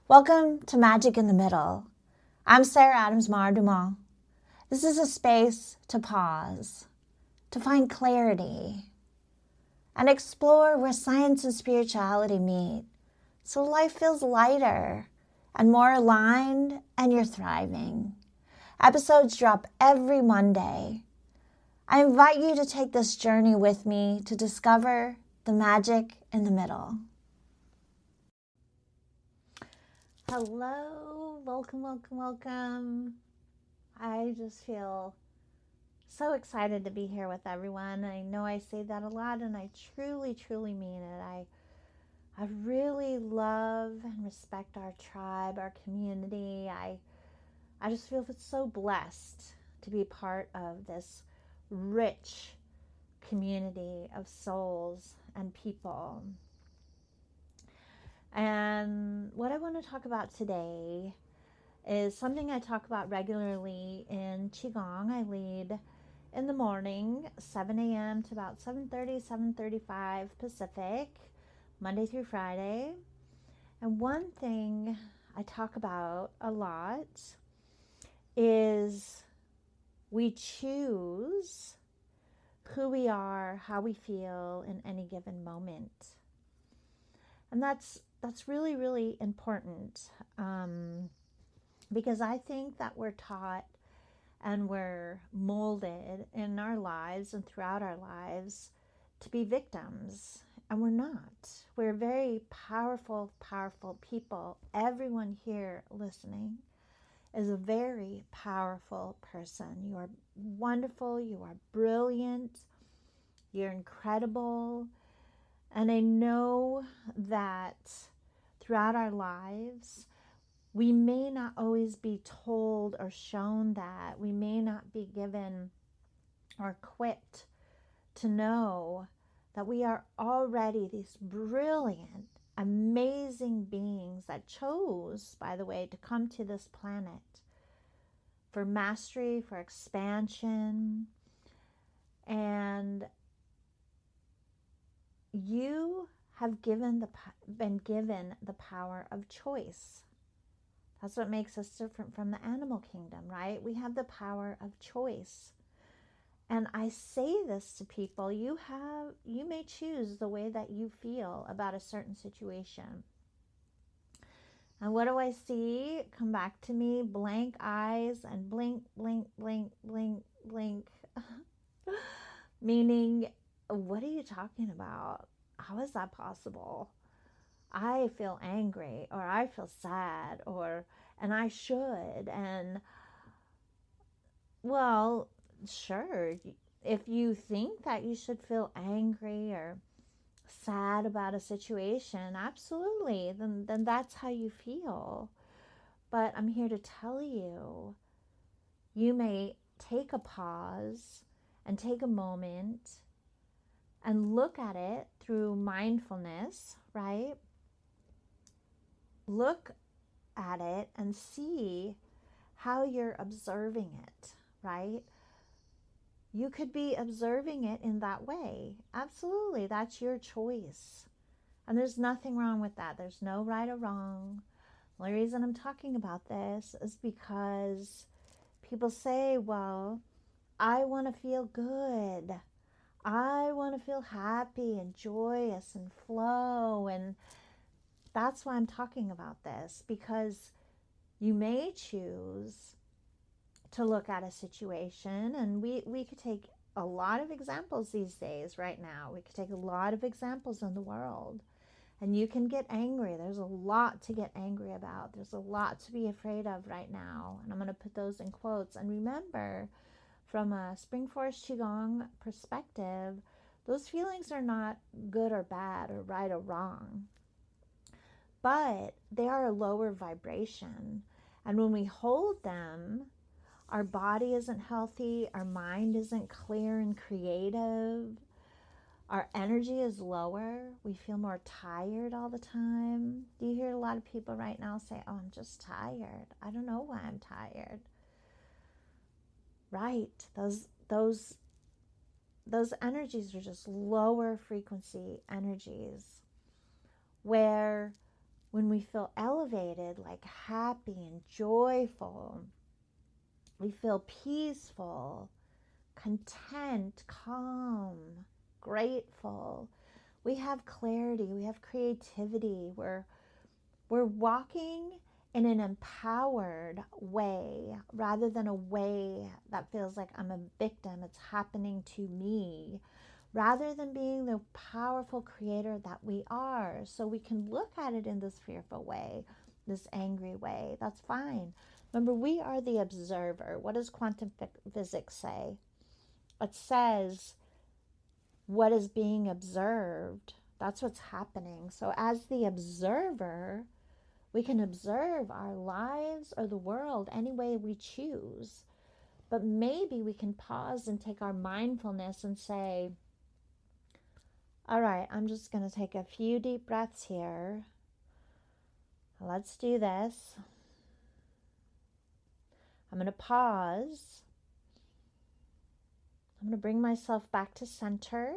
Welcome to Magic in the Middle. I'm Sarah Adams Mar-Dumont. This is a space to pause, to find clarity, and explore where science and spirituality meet so life feels lighter and more aligned and you're thriving. Episodes drop every Monday. I invite you to take this journey with me to discover the magic in the middle. Hello, welcome. I just feel so excited to be here with everyone. I know I say that a lot and I truly mean it. I really love and respect our tribe, our community. I just feel so blessed to be part of this rich community of souls and people. And what I want to talk about today is something I talk about regularly in Qigong. I lead in the morning, 7 a.m. to about 7:30, 7:35 Pacific, Monday through Friday. And one thing I talk about a lot is we choose who we are, how we feel in any given moment. And that's really important, because I think that we're taught and we're molded in our lives and throughout our lives to be victims, and we're not. We're very powerful people. Everyone here listening is a very powerful person. You are wonderful, you are brilliant, you're incredible. And I know that throughout our lives, we may not always be told or shown that. We may not be given or equipped to know that we are already these brilliant, amazing beings that chose, by the way, to come to this planet for mastery, for expansion. And you have been given the power of choice. That's what makes us different from the animal kingdom, right? We have the power of choice. And I say this to people, you may choose the way that you feel about a certain situation. And what do I see? Come back to me, blank eyes and blink. Meaning, what are you talking about? How is that possible? I feel angry, or I feel sad, and I should. And well, sure, if you think that you should feel angry or sad about a situation, absolutely, then that's how you feel. But I'm here to tell you, you may take a pause and take a moment and look at it through mindfulness, right? Look at it and see how you're observing it, right? You could be observing it in that way. Absolutely, that's your choice. And there's nothing wrong with that. There's no right or wrong. The only reason I'm talking about this is because people say, well, I want to feel good. I want to feel happy and joyous and flow. And that's why I'm talking about this, because you may choose to look at a situation, and we could take a lot of examples these days right now. We could take a lot of examples in the world, and you can get angry. There's a lot to get angry about. There's a lot to be afraid of right now, and I'm going to put those in quotes. And remember, from a Spring Forest Qigong perspective, those feelings are not good or bad or right or wrong, but they are a lower vibration. And when we hold them, our body isn't healthy, our mind isn't clear and creative, our energy is lower, we feel more tired all the time. Do you hear a lot of people right now say, oh, I'm just tired. I don't know why I'm tired. Right, those energies are just lower frequency energies, where when we feel elevated, like happy and joyful, we feel peaceful, content, calm, grateful. We have clarity, we have creativity. We're walking in an empowered way rather than a way that feels like I'm a victim, it's happening to me, rather than being the powerful creator that we are. So we can look at it in this fearful way, this angry way. That's fine. Remember, we are the observer. What does quantum physics say? It says what is being observed, that's what's happening. So as the observer, we can observe our lives or the world any way we choose. But maybe we can pause and take our mindfulness and say, all right, I'm just going to take a few deep breaths here. Let's do this. I'm going to pause. I'm going to bring myself back to center.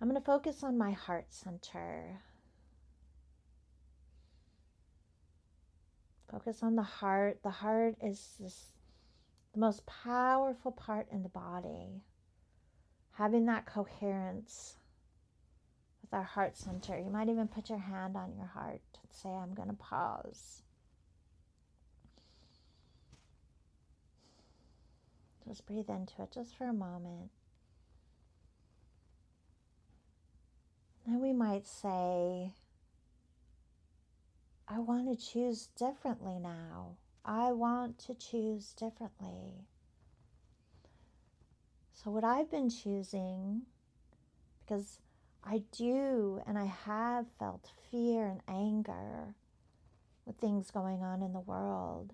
I'm going to focus on my heart center. Focus on the heart. The heart is the most powerful part in the body. Having that coherence with our heart center. You might even put your hand on your heart and say, I'm going to pause. Just breathe into it just for a moment. Then we might say, I want to choose differently now. I want to choose differently. So what I've been choosing, because I do and I have felt fear and anger with things going on in the world.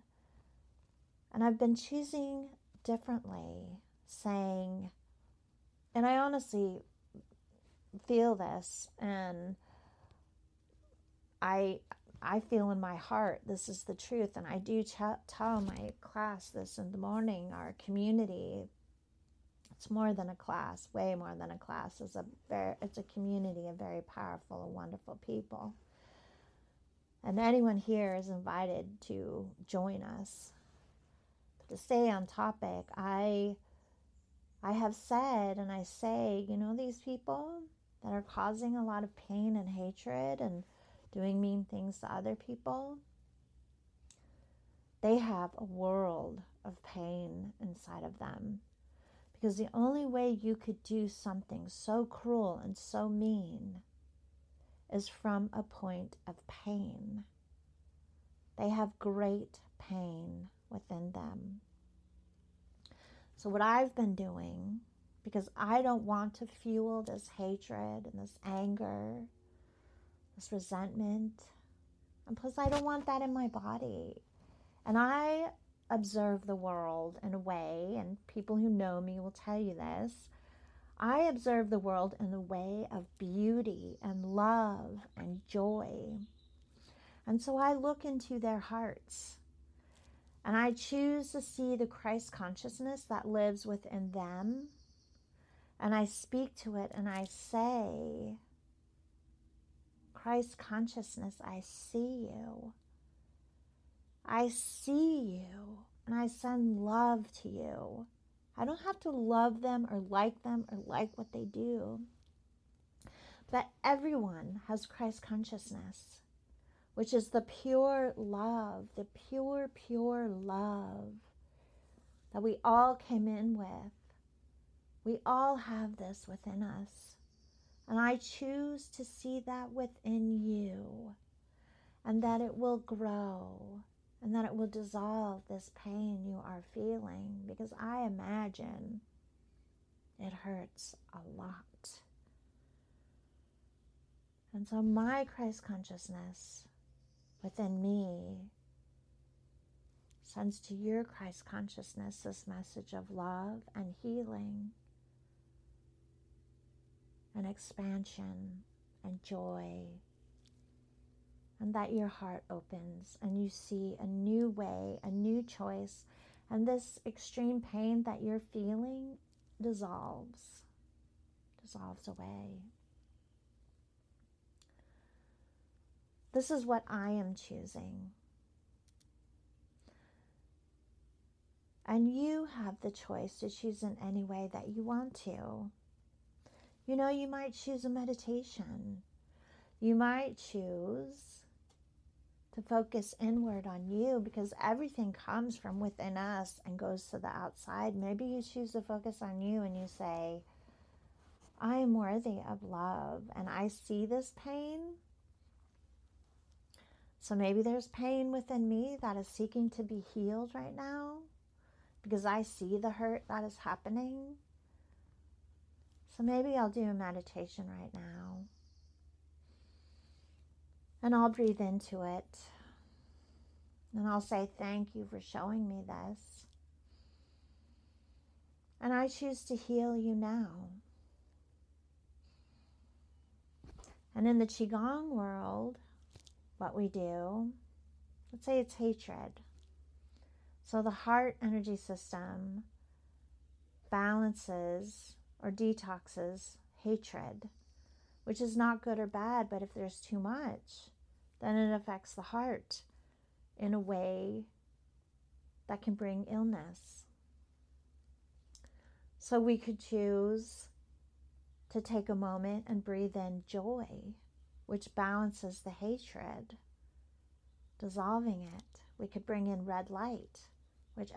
And I've been choosing differently, saying, and I honestly feel this, and I feel in my heart this is the truth, and I do tell my class this in the morning, our community. It's more than a class, way more than a class. It's a community of very powerful and wonderful people. And anyone here is invited to join us. But to stay on topic, I have said and I say, these people that are causing a lot of pain and hatred and doing mean things to other people, they have a world of pain inside of them. Because the only way you could do something so cruel and so mean is from a point of pain. They have great pain within them. So what I've been doing, because I don't want to fuel this hatred and this anger, this resentment, and plus I don't want that in my body. And I observe the world in a way, and people who know me will tell you this, I observe the world in a way of beauty and love and joy. And so I look into their hearts and I choose to see the Christ consciousness that lives within them. And I speak to it and I say, Christ consciousness, I see you. I see you, and I send love to you. I don't have to love them or like what they do. But everyone has Christ consciousness, which is the pure love, the pure, pure love that we all came in with. We all have this within us. And I choose to see that within you, and that it will grow, and that it will dissolve this pain you are feeling, because I imagine it hurts a lot. And so my Christ consciousness within me sends to your Christ consciousness this message of love and healing and expansion and joy, and that your heart opens and you see a new way, a new choice, and this extreme pain that you're feeling dissolves away. This is what I am choosing. And you have the choice to choose in any way that you want to. You know, you might choose a meditation. You might choose to focus inward on you, because everything comes from within us and goes to the outside. Maybe you choose to focus on you and you say, I am worthy of love and I see this pain. So maybe there's pain within me that is seeking to be healed right now because I see the hurt that is happening. So maybe I'll do a meditation right now. And I'll breathe into it. And I'll say, thank you for showing me this. And I choose to heal you now. And in the Qigong world, what we do, let's say it's hatred. So the heart energy system balances or detoxes hatred, which is not good or bad, but if there's too much, then it affects the heart in a way that can bring illness. So we could choose to take a moment and breathe in joy, which balances the hatred, dissolving it. We could bring in red light, which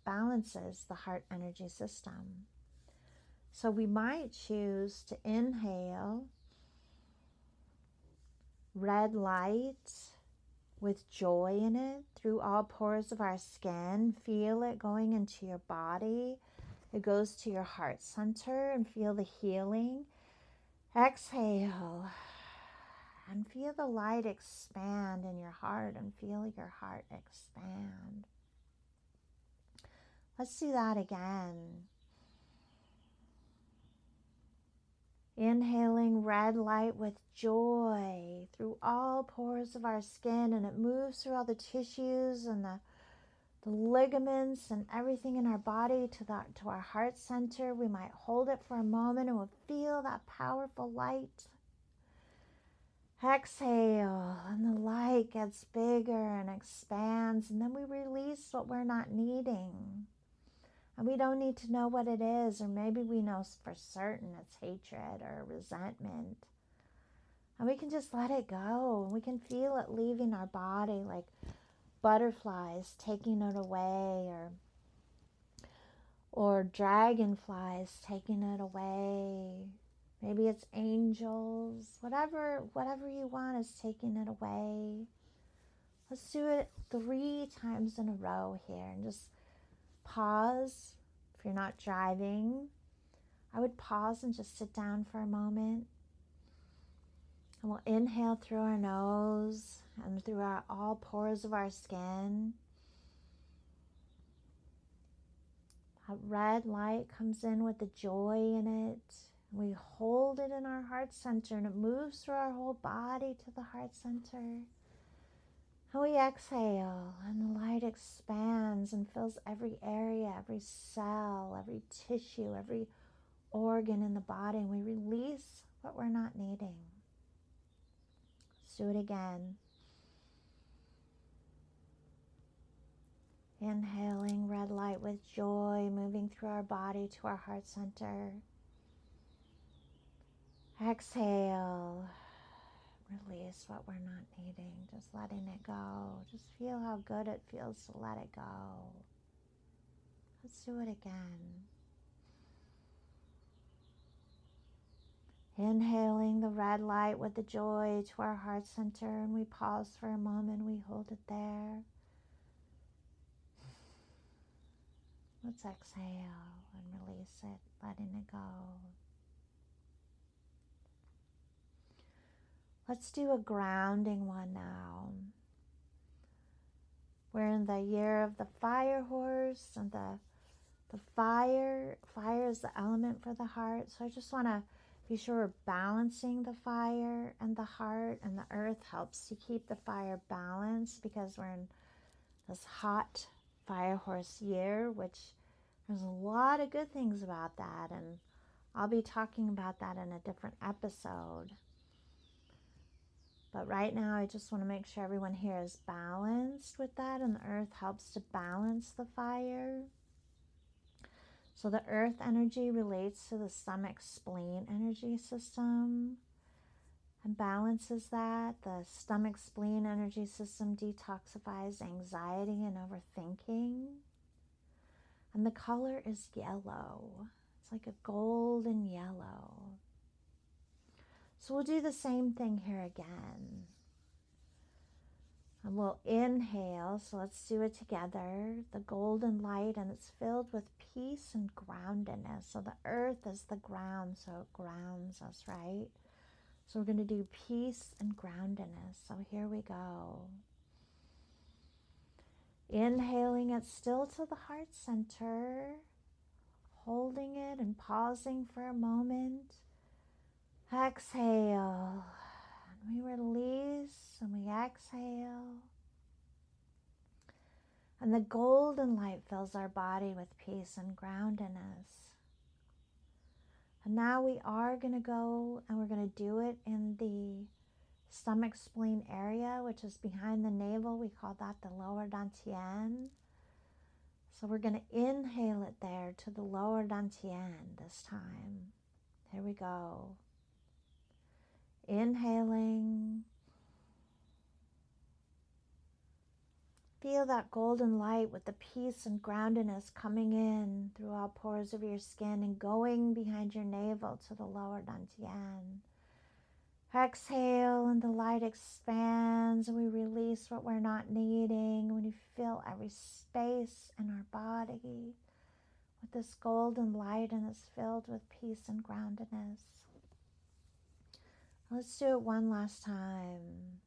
balances the heart energy system. So we might choose to inhale red light with joy in it through all pores of our skin. Feel it going into your body. It goes to your heart center and feel the healing. Exhale and feel the light expand in your heart and feel your heart expand. Let's do that again. Inhaling red light with joy through all pores of our skin, and it moves through all the tissues and the ligaments and everything in our body to our heart center. We might hold it for a moment and we'll feel that powerful light. Exhale, and the light gets bigger and expands, and then we release what we're not needing. And we don't need to know what it is, or maybe we know for certain it's hatred or resentment. And we can just let it go, and we can feel it leaving our body like butterflies taking it away, or dragonflies taking it away. Maybe it's angels. Whatever you want is taking it away. Let's do it 3 times in a row here, and just pause. If you're not driving, I would pause and just sit down for a moment. And we'll inhale through our nose and through all pores of our skin. That red light comes in with the joy in it. We hold it in our heart center, and it moves through our whole body to the heart center. And we exhale, and the light expands and fills every area, every cell, every tissue, every organ in the body, and we release what we're not needing. Let's do it again. Inhaling red light with joy, moving through our body to our heart center. Exhale. Release what we're not needing, just letting it go. Just feel how good it feels to let it go. Let's do it again. Inhaling the red light with the joy to our heart center, and we pause for a moment, we hold it there. Let's exhale and release it, letting it go. Let's do a grounding one now. We're in the year of the fire horse, and the fire is the element for the heart. So I just want to be sure we're balancing the fire and the heart, and the earth helps to keep the fire balanced because we're in this hot fire horse year, which there's a lot of good things about that, and I'll be talking about that in a different episode. But right now, I just want to make sure everyone here is balanced with that, and the earth helps to balance the fire. So the earth energy relates to the stomach spleen energy system and balances that. The stomach spleen energy system detoxifies anxiety and overthinking. And the color is yellow. It's like a golden yellow. So we'll do the same thing here again. And we'll inhale, so let's do it together. The golden light, and it's filled with peace and groundedness. So the earth is the ground, so it grounds us, right? So we're going to do peace and groundedness. So here we go. Inhaling it still to the heart center, holding it and pausing for a moment. Exhale. We release and we exhale. And the golden light fills our body with peace and groundedness. And now we are going to go and we're going to do it in the stomach spleen area, which is behind the navel. We call that the lower dantian. So we're going to inhale it there to the lower dantian this time. Here we go. Inhaling. Feel that golden light with the peace and groundedness coming in through all pores of your skin and going behind your navel to the lower dantian. Exhale and the light expands and we release what we're not needing. When you fill every space in our body with this golden light and it's filled with peace and groundedness. Let's do it one last time.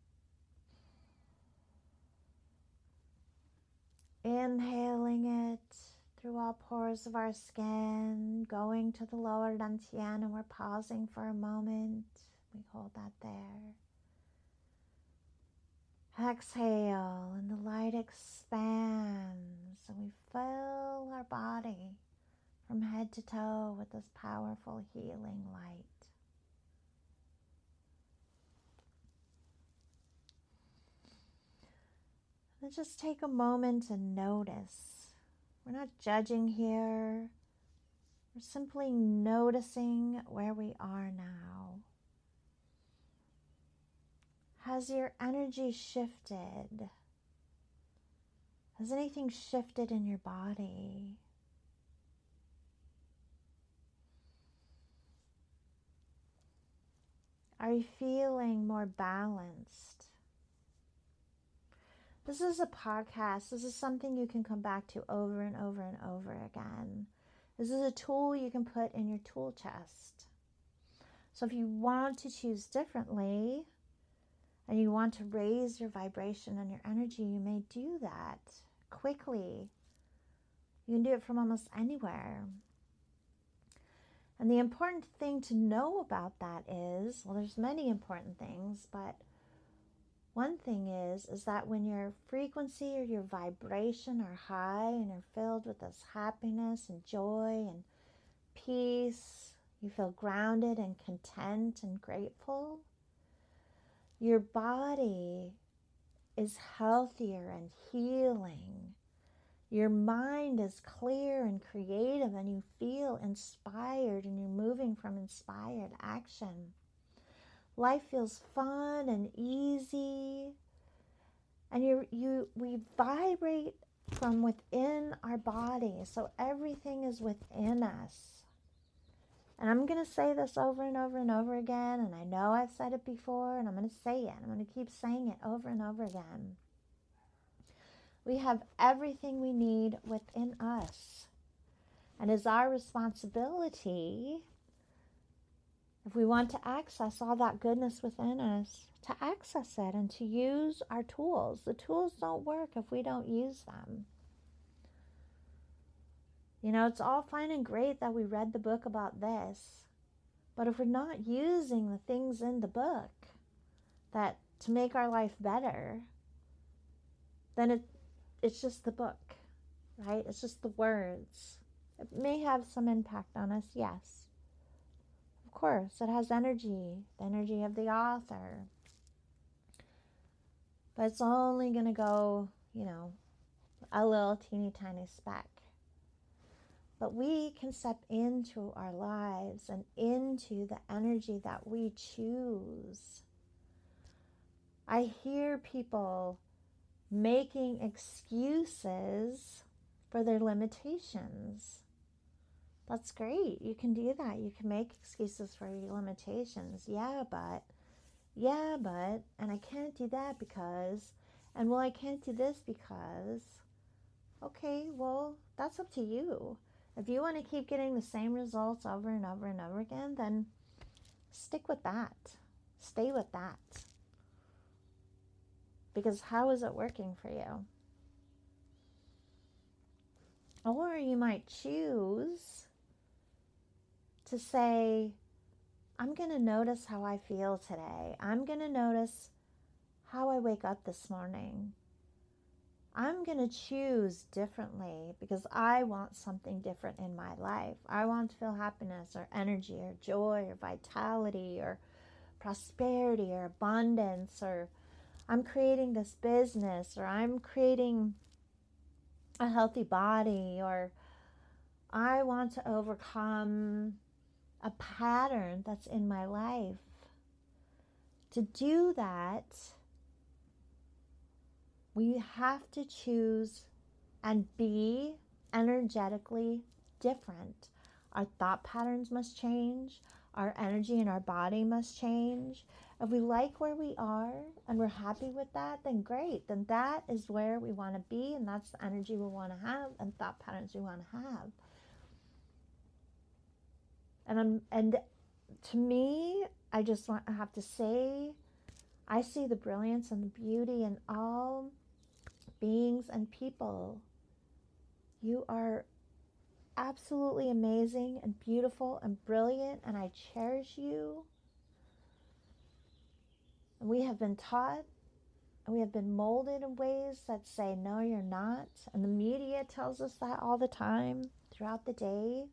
Inhaling it through all pores of our skin, going to the lower dantian, and we're pausing for a moment. We hold that there. Exhale, and the light expands, and we fill our body from head to toe with this powerful healing light. And just take a moment and notice. We're not judging here. We're simply noticing where we are now. Has your energy shifted? Has anything shifted in your body? Are you feeling more balanced? This is a podcast. This is something you can come back to over and over and over again. This is a tool you can put in your tool chest. So if you want to choose differently and you want to raise your vibration and your energy, you may do that quickly. You can do it from almost anywhere. And the important thing to know about that is, well, there's many important things, but one thing is that when your frequency or your vibration are high and you're filled with this happiness and joy and peace, you feel grounded and content and grateful, your body is healthier and healing. Your mind is clear and creative and you feel inspired and you're moving from inspired action. Life feels fun and easy, and we vibrate from within our body, so everything is within us. And I'm going to say this over and over and over again, and I know I've said it before, and I'm going to say it. I'm going to keep saying it over and over again. We have everything we need within us, and it's our responsibility, if we want to access all that goodness within us, to access it and to use our tools. The tools don't work if we don't use them. You know, it's all fine and great that we read the book about this, but if we're not using the things in the book that to make our life better, then it's just the book, right? It's just the words. It may have some impact on us, yes. Of course, it has energy, the energy of the author. but it's only going to go, a little teeny tiny speck. But we can step into our lives and into the energy that we choose. I hear people making excuses for their limitations. That's great. You can do that. You can make excuses for your limitations. Yeah, but, and I can't do that because, and well, I can't do this because. Okay, well, that's up to you. If you want to keep getting the same results over and over and over again, then stick with that. Stay with that. Because how is it working for you? Or you might choose to say, I'm going to notice how I feel today. I'm going to notice how I wake up this morning. I'm going to choose differently because I want something different in my life. I want to feel happiness or energy or joy or vitality or prosperity or abundance, or I'm creating this business, or I'm creating a healthy body, or I want to overcome a pattern that's in my life. To do that, we have to choose and be energetically different. Our thought patterns must change. Our energy in our body must change. If we like where we are and we're happy with that, then great. Then that is where we want to be, and that's the energy we want to have and thought patterns we want to have. And to me, I have to say, I see the brilliance and the beauty in all beings and people. You are absolutely amazing and beautiful and brilliant, and I cherish you. And we have been taught and we have been molded in ways that say, no, you're not. And the media tells us that all the time throughout the day.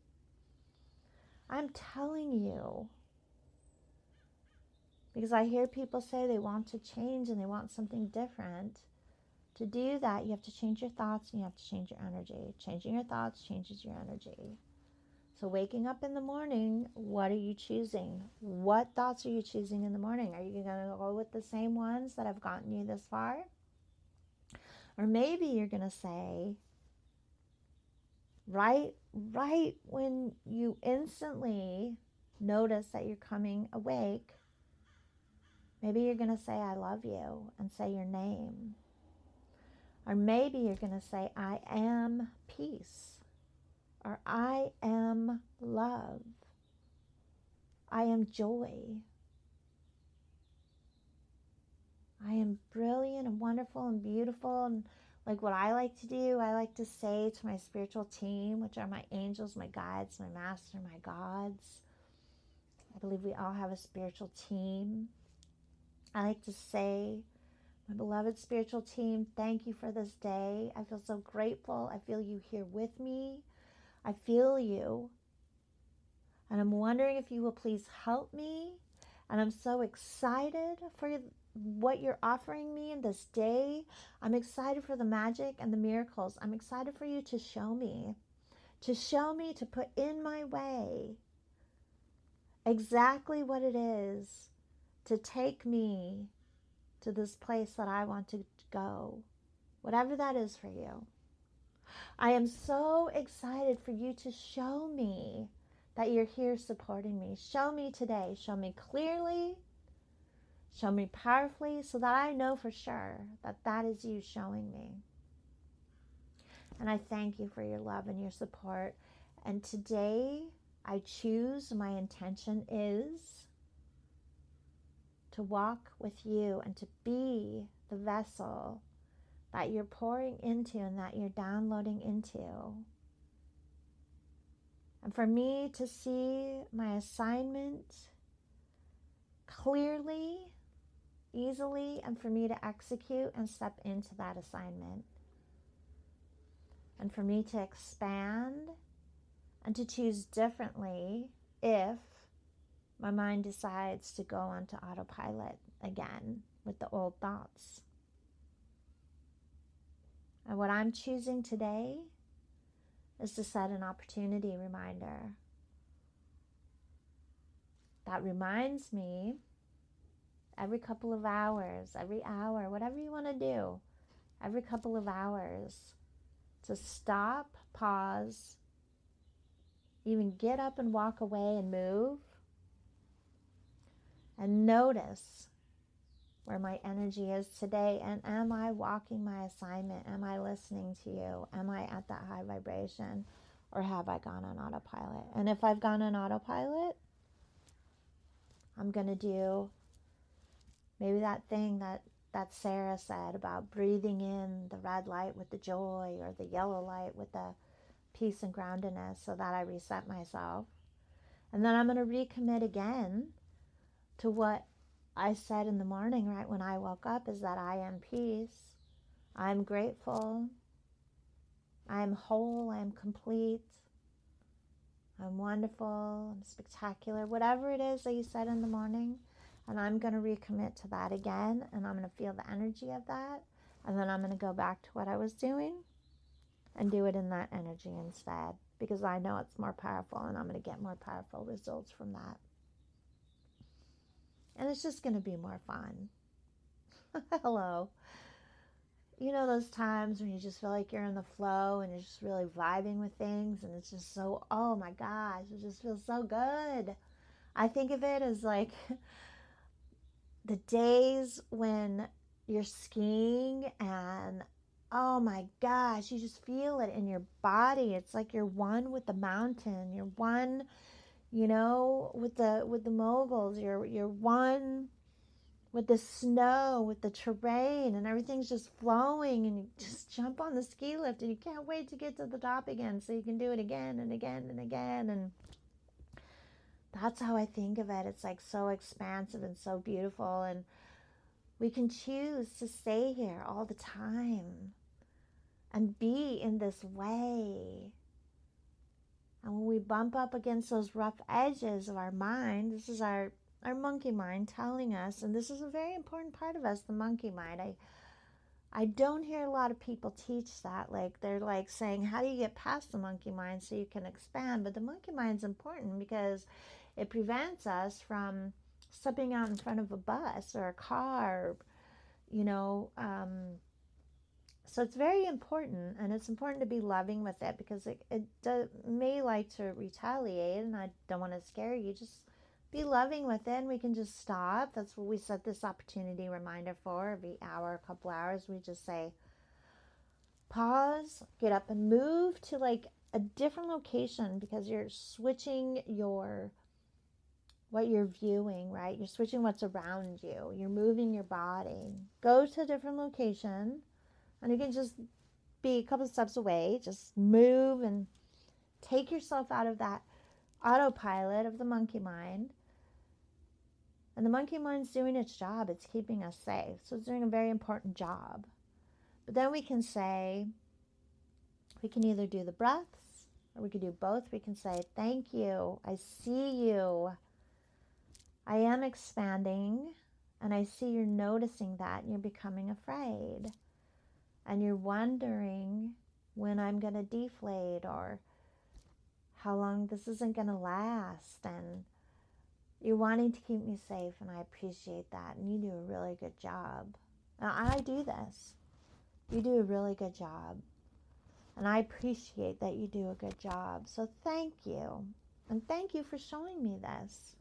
I'm telling you, because I hear people say they want to change and they want something different. To do that, you have to change your thoughts and you have to change your energy. Changing your thoughts changes your energy. So waking up in the morning, what are you choosing? What thoughts are you choosing in the morning? Are you going to go with the same ones that have gotten you this far? Or maybe you're going to say, right when you instantly notice that you're coming awake, maybe you're going to say, I love you, and say your name. Or maybe you're going to say, I am peace. Or I am love. I am joy. I am brilliant and wonderful and beautiful. And like what I like to do, I like to say to my spiritual team, which are my angels, my guides, my master, my gods. I believe we all have a spiritual team. I like to say, my beloved spiritual team, thank you for this day. I feel so grateful. I feel you here with me. I feel you. And I'm wondering if you will please help me. And I'm so excited for what you're offering me in this day. I'm excited for the magic and the miracles. I'm excited for you to show me, to put in my way exactly what it is to take me to this place that I want to go, whatever that is for you. I am so excited for you to show me that you're here supporting me. Show me today. Show me clearly. Show me powerfully so that I know for sure that that is you showing me. And I thank you for your love and your support. And today I choose, my intention is to walk with you and to be the vessel that you're pouring into and that you're downloading into. And for me to see my assignment clearly, easily, and for me to execute and step into that assignment. And for me to expand and to choose differently if my mind decides to go onto autopilot again with the old thoughts. And what I'm choosing today is to set an opportunity reminder that reminds me every couple of hours, every hour, whatever you want to do, every couple of hours, to stop, pause, even get up and walk away and move, and notice where my energy is today. And am I walking my assignment? Am I listening to you? Am I at that high vibration? Or have I gone on autopilot? And if I've gone on autopilot, I'm going to do maybe that thing that Sarah said about breathing in the red light with the joy, or the yellow light with the peace and groundedness, so that I reset myself. And then I'm going to recommit again to what I said in the morning, right when I woke up, is that I am peace, I'm grateful, I am whole, I am complete, I'm wonderful, I'm spectacular, whatever it is that you said in the morning. And I'm going to recommit to that again, and I'm going to feel the energy of that, and then I'm going to go back to what I was doing and do it in that energy instead, because I know it's more powerful, and I'm going to get more powerful results from that. And it's just going to be more fun. Hello. You know those times when you just feel like you're in the flow and you're just really vibing with things, and it's just so, oh my gosh, it just feels so good. I think of it as like the days when you're skiing and oh my gosh, you just feel it in your body. It's like you're one with the mountain. You're one, with the moguls. You're one with the snow, with the terrain, and everything's just flowing, and you just jump on the ski lift and you can't wait to get to the top again so you can do it again and again and again. And that's how I think of it. It's like so expansive and so beautiful, and we can choose to stay here all the time and be in this way. And when we bump up against those rough edges of our mind, this is our monkey mind telling us, and this is a very important part of us, the monkey mind. I don't hear a lot of people teach that. Like, they're like saying, how do you get past the monkey mind so you can expand? But the monkey mind's important because it prevents us from stepping out in front of a bus or a car, so it's very important, and it's important to be loving with it, because it may like to retaliate, and I don't want to scare you. Just be loving with it, and we can just stop. That's what we set this opportunity reminder for. Every hour, a couple hours, we just say, pause, get up and move to like a different location, because you're switching what you're viewing, right? You're switching what's around you. You're moving your body. Go to a different location, and you can just be a couple of steps away. Just move and take yourself out of that autopilot of the monkey mind. And the monkey mind's doing its job. It's keeping us safe. So it's doing a very important job. But then we can say, we can either do the breaths, or we can do both. We can say, thank you. I see you. I am expanding, and I see you're noticing that, and you're becoming afraid. And you're wondering when I'm going to deflate, or how long this isn't going to last. And you're wanting to keep me safe, and I appreciate that. And you do a really good job. Now, I do this. You do a really good job. And I appreciate that you do a good job. So thank you. And thank you for showing me this.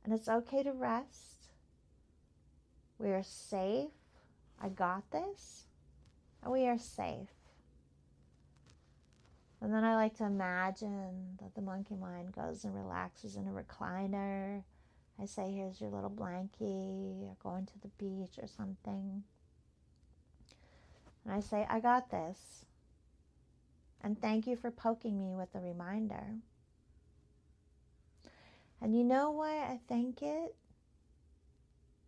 And it's okay to rest. We are safe. I got this. And we are safe. And then I like to imagine that the monkey mind goes and relaxes in a recliner. I say, here's your little blankie, or going to the beach or something. And I say, I got this. And thank you for poking me with a reminder. And you know why I thank it?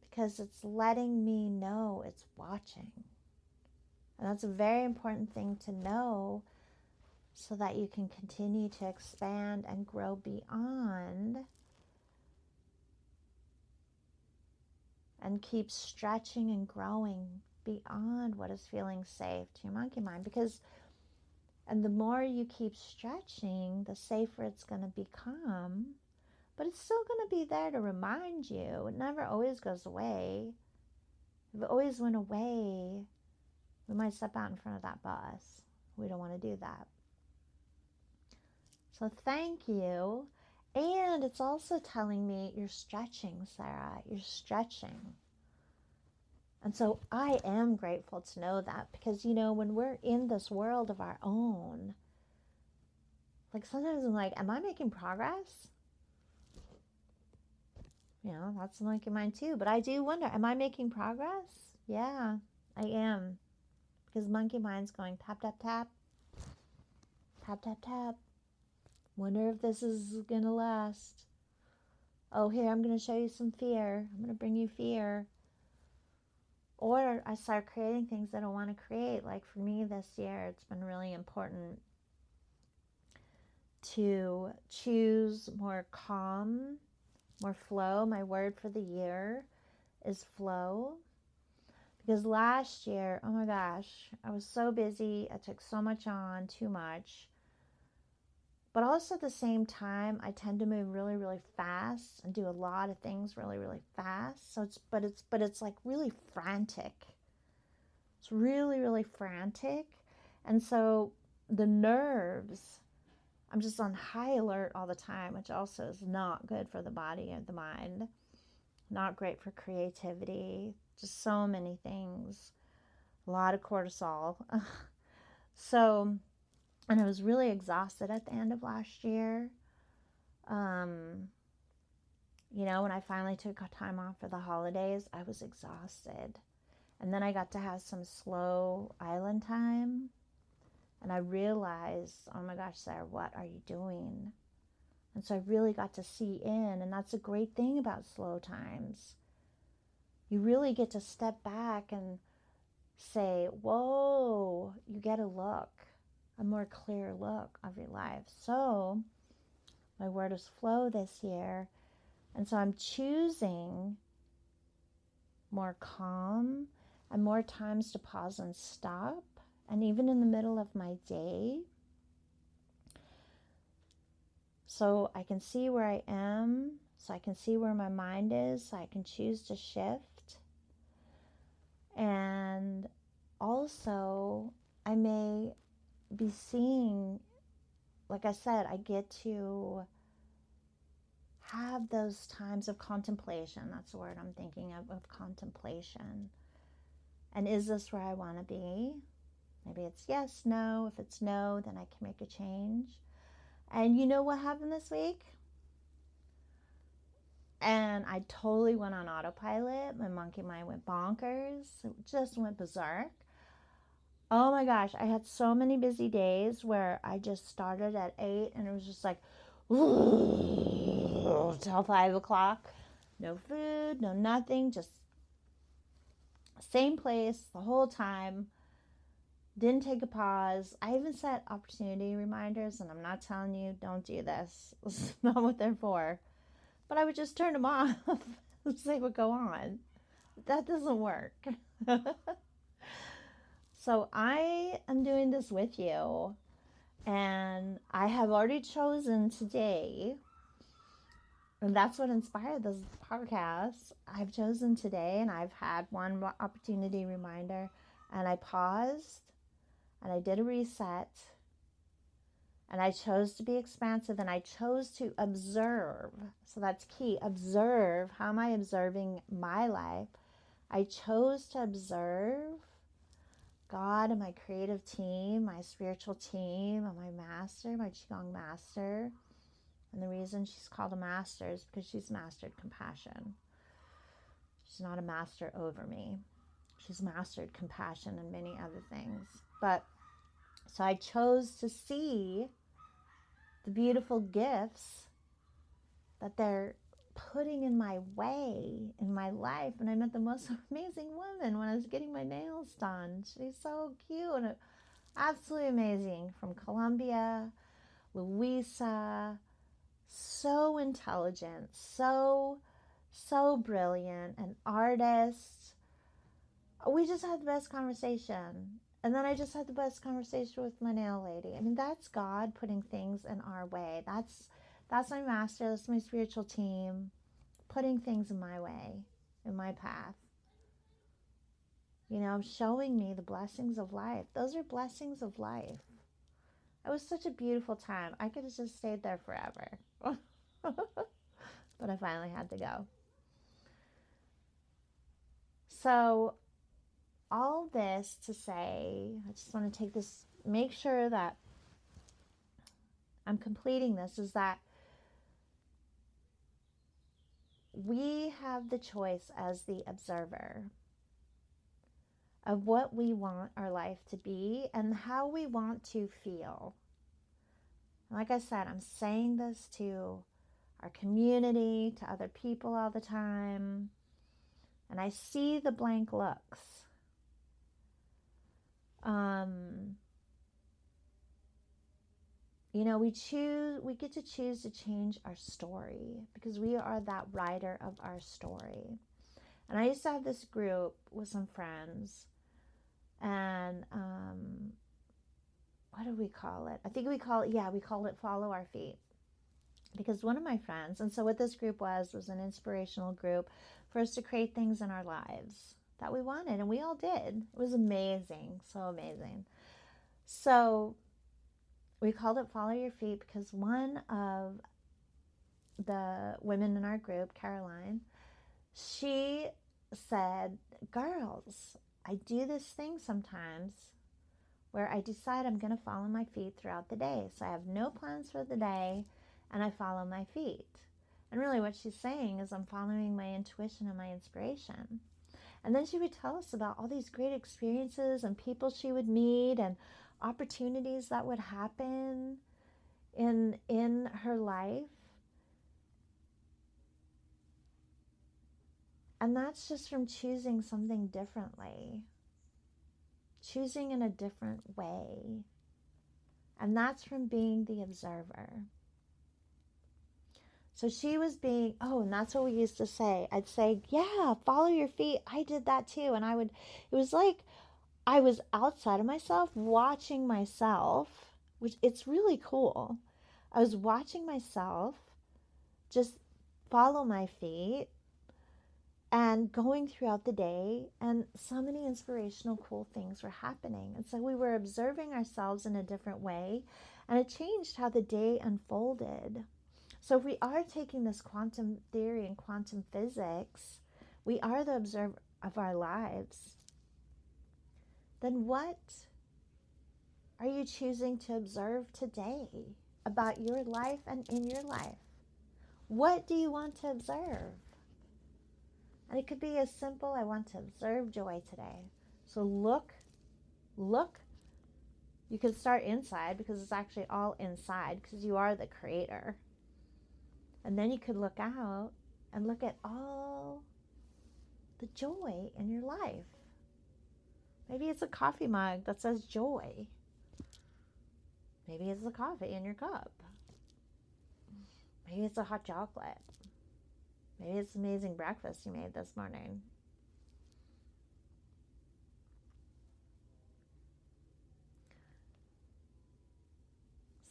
Because it's letting me know it's watching. And that's a very important thing to know, so that you can continue to expand and grow beyond, and keep stretching and growing beyond what is feeling safe to your monkey mind. And the more you keep stretching, the safer it's going to become. But it's still going to be there to remind you. It never always goes away. If it always went away, we might step out in front of that bus. We don't want to do that. So thank you. And it's also telling me you're stretching, Sarah. You're stretching. And so I am grateful to know that, because, when we're in this world of our own, like sometimes I'm like, am I making progress? That's the monkey mind too. But I do wonder, am I making progress? Yeah, I am. Because monkey mind's going tap, tap, tap, tap, tap, tap. Wonder if this is going to last. Oh, here, I'm going to show you some fear. I'm going to bring you fear. Or I start creating things I don't want to create. Like for me this year, it's been really important to choose more calm, more flow. My word for the year is flow. Because last year, oh my gosh, I was so busy. I took so much on, too much. But also at the same time, I tend to move really, really fast and do a lot of things really, really fast. So it's like really frantic. It's really, really frantic. And so the nerves, I'm just on high alert all the time, which also is not good for the body or the mind. Not great for creativity. Just so many things. A lot of cortisol. And I was really exhausted at the end of last year. When I finally took time off for the holidays, I was exhausted. And then I got to have some slow island time. And I realized, oh my gosh, Sarah, what are you doing? And so I really got to see in. And that's a great thing about slow times. You really get to step back and say, whoa, you get a look, a more clear look of your life. So my word is flow this year. And so I'm choosing more calm and more times to pause and stop. And even in the middle of my day. So I can see where I am. So I can see where my mind is. So I can choose to shift. And also I may be seeing, like I said, I get to have those times of contemplation. That's the word I'm thinking of contemplation. And is this where I want to be? Maybe it's yes, no. If it's no, then I can make a change. And you know what happened this week? And I totally went on autopilot. My monkey mind went bonkers. It just went berserk. Oh my gosh, I had so many busy days where I just started at 8 and it was just like till 5 o'clock. No food, no nothing, just same place the whole time. Didn't take a pause. I even set opportunity reminders, and I'm not telling you don't do this. This is not what they're for. But I would just turn them off and say what go on. That doesn't work. So I am doing this with you, and I have already chosen today, and that's what inspired this podcast. I've chosen today, and I've had one opportunity reminder, and I paused, and I did a reset, and I chose to be expansive, and I chose to observe. So that's key. Observe. How am I observing my life? I chose to observe God and my creative team, my spiritual team, and my master, my Qigong master. And the reason she's called a master is because she's mastered compassion. She's not a master over me. She's mastered compassion and many other things. So I chose to see the beautiful gifts that they're putting in my way in my life. And I met the most amazing woman when I was getting my nails done. She's so cute and absolutely amazing, from Colombia. Louisa, so intelligent, so brilliant, an artist. We just had the best conversation. And then I just had the best conversation with my nail lady. I mean, that's God putting things in our way. That's my master, that's my spiritual team, putting things in my way, in my path. You know, showing me the blessings of life. Those are blessings of life. It was such a beautiful time. I could have just stayed there forever. But I finally had to go. So, all this to say, I just want to take this, make sure that I'm completing this, is that we have the choice as the observer of what we want our life to be and how we want to feel. Like I said, I'm saying this to our community, to other people all the time, and I see the blank looks. You know, we get to choose to change our story because we are that writer of our story. And I used to have this group with some friends, and what do we call it? I think we call it Follow Our Feet. Because one of my friends, and so what this group was an inspirational group for us to create things in our lives that we wanted, and we all did. It was amazing, so amazing. So we called it Follow Your Feet because one of the women in our group, Caroline, she said, girls, I do this thing sometimes where I decide I'm going to follow my feet throughout the day. So I have no plans for the day and I follow my feet. And really what she's saying is I'm following my intuition and my inspiration. And then she would tell us about all these great experiences and people she would meet and opportunities that would happen in her life. And that's just from choosing something differently, choosing in a different way. And that's from being the observer. So she was being, and that's what we used to say. I'd say, yeah, follow your feet. I did that too. And it was like I was outside of myself, watching myself, which it's really cool. I was watching myself just follow my feet and going throughout the day, and so many inspirational, cool things were happening. And so we were observing ourselves in a different way, and it changed how the day unfolded. So if we are taking this quantum theory and quantum physics, we are the observer of our lives, then what are you choosing to observe today about your life and in your life? What do you want to observe? And it could be as simple, I want to observe joy today. So look. You can start inside because it's actually all inside because you are the creator. And then you could look out and look at all the joy in your life. Maybe it's a coffee mug that says joy. Maybe it's the coffee in your cup. Maybe it's a hot chocolate. Maybe it's amazing breakfast you made this morning.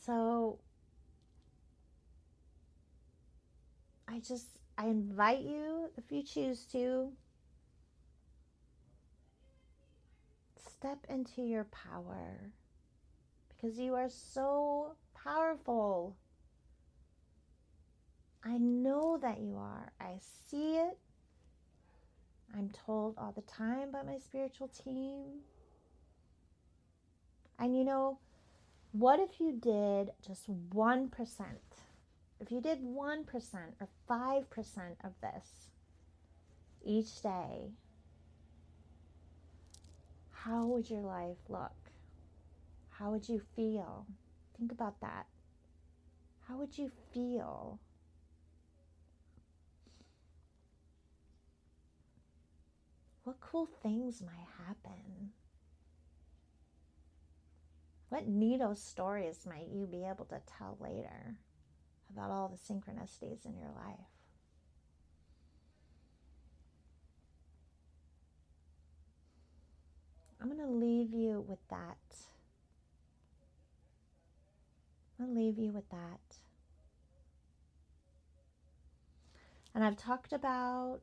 So I invite you, if you choose to, step into your power because you are so powerful. I know that you are. I see it. I'm told all the time by my spiritual team. And you know, what if you did just 1%? If you did 1% or 5% of this each day, how would your life look? How would you feel? Think about that. How would you feel? What cool things might happen? What neato stories might you be able to tell later about all the synchronicities in your life? I'm going to leave you with that. I'm going to leave you with that. And I've talked about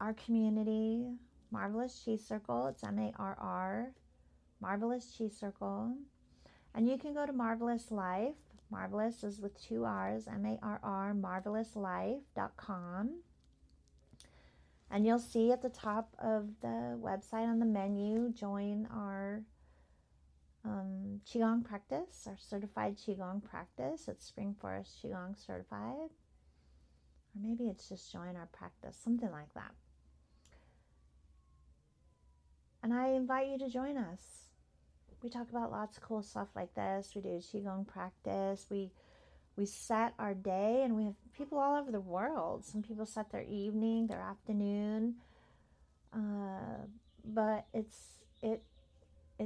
our community, Marvelous Chi Circle. It's MARR, Marvelous Chi Circle. And you can go to Marvelous Life. Marvelous is with 2 R's, MARR, marvelouslife.com. And you'll see at the top of the website on the menu, join our Qigong practice, our certified Qigong practice. It's Spring Forest Qigong certified. Or maybe it's just join our practice, something like that. And I invite you to join us. We talk about lots of cool stuff like this. We do Qigong practice. We set our day, and we have people all over the world. Some people set their evening, their afternoon. But it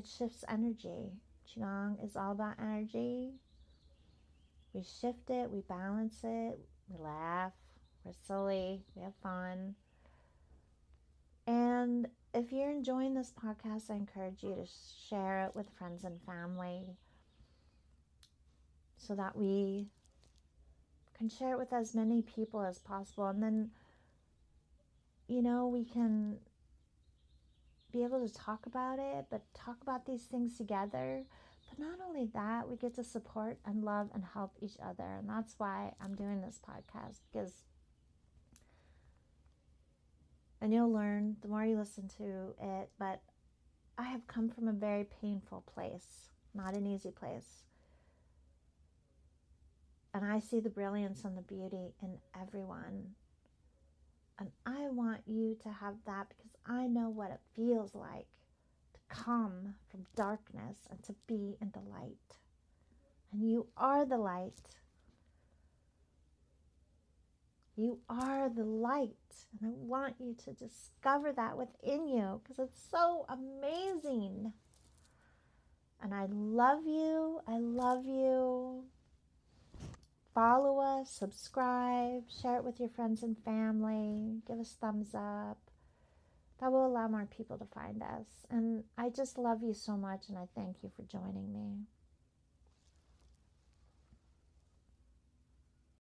shifts energy. Qigong is all about energy. We shift it, we balance it, we laugh, we're silly, we have fun. And if you're enjoying this podcast, I encourage you to share it with friends and family so that we can share it with as many people as possible. And then, we can be able to talk about it, but talk about these things together. But not only that, we get to support and love and help each other. And that's why I'm doing this podcast, and you'll learn the more you listen to it, but I have come from a very painful place, not an easy place. And I see the brilliance and the beauty in everyone. And I want you to have that, because I know what it feels like to come from darkness and to be in the light. And you are the light. You are the light. And I want you to discover that within you, because it's so amazing. And I love you. I love you. Follow us, subscribe, share it with your friends and family, give us thumbs up. That will allow more people to find us. And I just love you so much, and I thank you for joining me.